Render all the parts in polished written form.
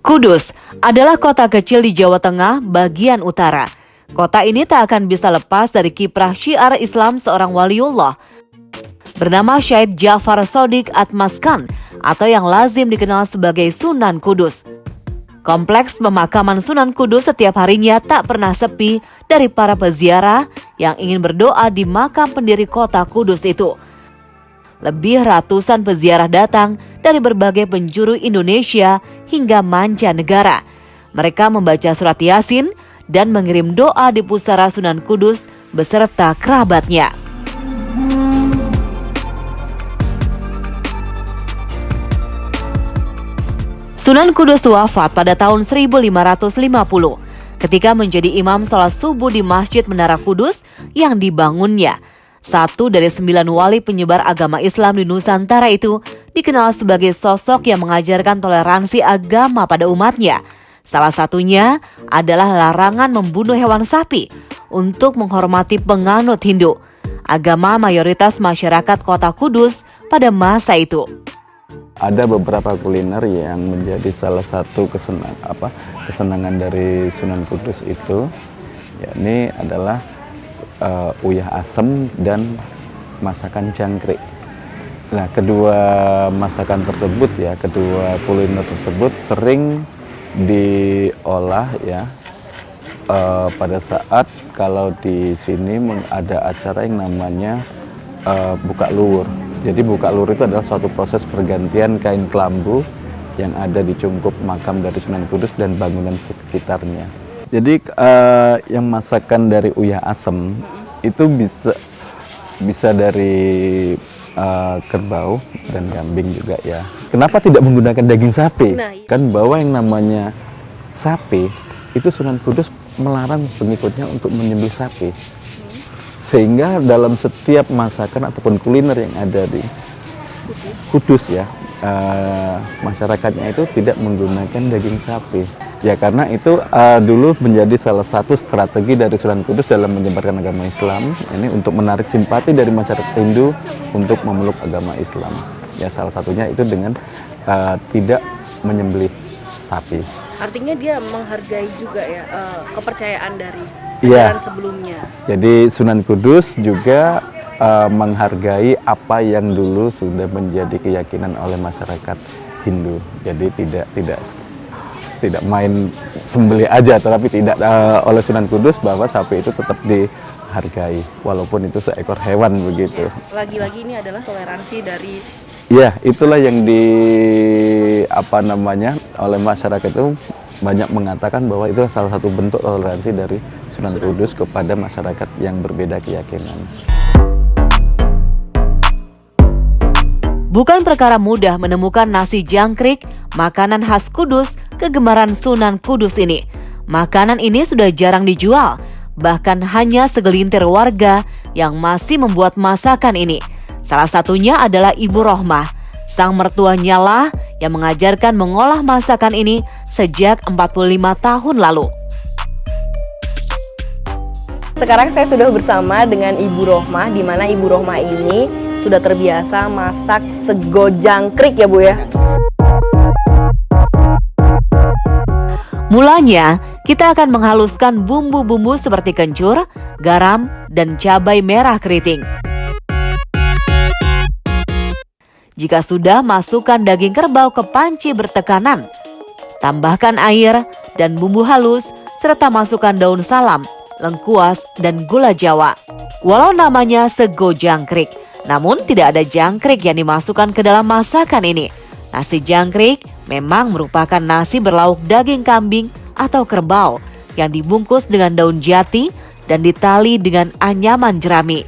Kudus adalah kota kecil di Jawa Tengah bagian utara. Kota ini tak akan bisa lepas dari kiprah syiar Islam seorang waliullah bernama Syed Ja'far Shadiq Atmaskan atau yang lazim dikenal sebagai Sunan Kudus. Kompleks pemakaman Sunan Kudus setiap harinya tak pernah sepi dari para peziarah yang ingin berdoa di makam pendiri kota Kudus itu. Lebih ratusan peziarah datang dari berbagai penjuru Indonesia hingga mancanegara. Mereka membaca surat Yasin dan mengirim doa di pusara Sunan Kudus beserta kerabatnya. Sunan Kudus wafat pada tahun 1550 ketika menjadi imam salat subuh di Masjid Menara Kudus yang dibangunnya. Satu dari 9 wali penyebar agama Islam di Nusantara itu dikenal sebagai sosok yang mengajarkan toleransi agama pada umatnya. Salah satunya adalah larangan membunuh hewan sapi untuk menghormati penganut Hindu, agama mayoritas masyarakat kota Kudus pada masa itu. Ada beberapa kuliner yang menjadi salah satu kesenangan dari Sunan Kudus itu, yakni adalah uyah asem dan masakan jangkrik. Nah, kedua masakan tersebut kedua kuliner tersebut sering diolah pada saat kalau di sini ada acara yang namanya buka luhur. Jadi buka luhur itu adalah suatu proses pergantian kain kelambu yang ada di cungkup makam dari Sunan Kudus dan bangunan sekitarnya. Jadi yang masakan dari uyah asem itu bisa dari kerbau dan kambing juga ya. Kenapa tidak menggunakan daging sapi? Kan bahwa yang namanya sapi itu Sunan Kudus melarang pengikutnya untuk menyembelih sapi. Sehingga dalam setiap masakan ataupun kuliner yang ada di Kudus masyarakatnya itu tidak menggunakan daging sapi. Ya karena itu dulu menjadi salah satu strategi dari Sunan Kudus dalam menyebarkan agama Islam. Ini untuk menarik simpati dari masyarakat Hindu untuk memeluk agama Islam. Ya salah satunya itu dengan tidak menyembelih sapi. Artinya dia menghargai juga kepercayaan dari ajaran sebelumnya. Jadi Sunan Kudus juga menghargai apa yang dulu sudah menjadi keyakinan oleh masyarakat Hindu. Jadi tidak main sembelih aja, tetapi tidak oleh Sunan Kudus bahwa sapi itu tetap dihargai walaupun itu seekor hewan begitu. Lagi-lagi ini adalah toleransi dari itulah yang oleh masyarakat itu banyak mengatakan bahwa itu salah satu bentuk toleransi dari Sunan Kudus kepada masyarakat yang berbeda keyakinan. Bukan perkara mudah menemukan nasi jangkrik, makanan khas Kudus, kegemaran Sunan Kudus ini. Makanan ini sudah jarang dijual, bahkan hanya segelintir warga yang masih membuat masakan ini. Salah satunya adalah Ibu Rohmah. Sang mertuanya lah yang mengajarkan mengolah masakan ini sejak 45 tahun lalu. Sekarang saya sudah bersama dengan Ibu Rohmah, di mana Ibu Rohmah ini sudah terbiasa masak sego jangkrik ya Bu ya. Mulanya, kita akan menghaluskan bumbu-bumbu seperti kencur, garam, dan cabai merah keriting. Jika sudah, masukkan daging kerbau ke panci bertekanan. Tambahkan air dan bumbu halus, serta masukkan daun salam, lengkuas, dan gula Jawa. Walau namanya sego jangkrik, namun tidak ada jangkrik yang dimasukkan ke dalam masakan ini. Nasi jangkrik memang merupakan nasi berlauk daging kambing atau kerbau yang dibungkus dengan daun jati dan ditali dengan anyaman jerami.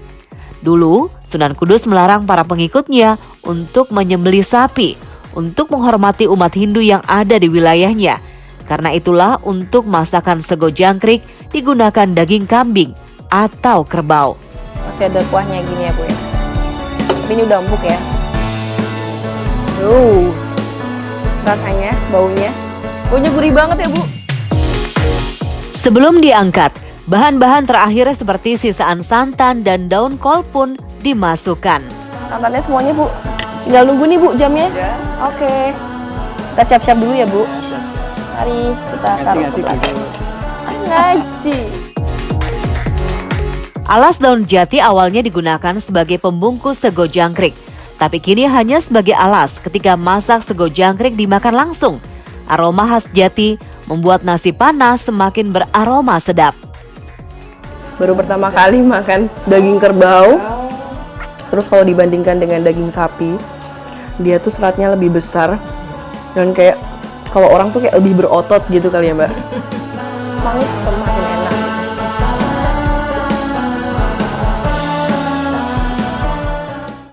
Dulu, Sunan Kudus melarang para pengikutnya untuk menyembelih sapi untuk menghormati umat Hindu yang ada di wilayahnya. Karena itulah untuk masakan sego jangkrik digunakan daging kambing atau kerbau. Masih ada kuahnya gini ya Bu ya. Tapi ini udah empuk ya. Rasanya, baunya gurih banget ya Bu. Sebelum diangkat, bahan-bahan terakhir seperti sisaan santan dan daun kol pun dimasukkan. Santannya semuanya Bu. Tinggal nunggu nih Bu jamnya. Oke. Kita siap-siap dulu ya Bu. Mari kita taruh ke belakang. Ngaji. Alas daun jati awalnya digunakan sebagai pembungkus sego jangkrik, tapi kini hanya sebagai alas ketika masak sego jangkrik dimakan langsung. Aroma khas jati membuat nasi panas semakin beraroma sedap. Baru pertama kali makan daging kerbau. Terus kalau dibandingkan dengan daging sapi, dia tuh seratnya lebih besar dan kayak kalau orang tuh kayak lebih berotot gitu kali ya, Mbak. Pahit semakin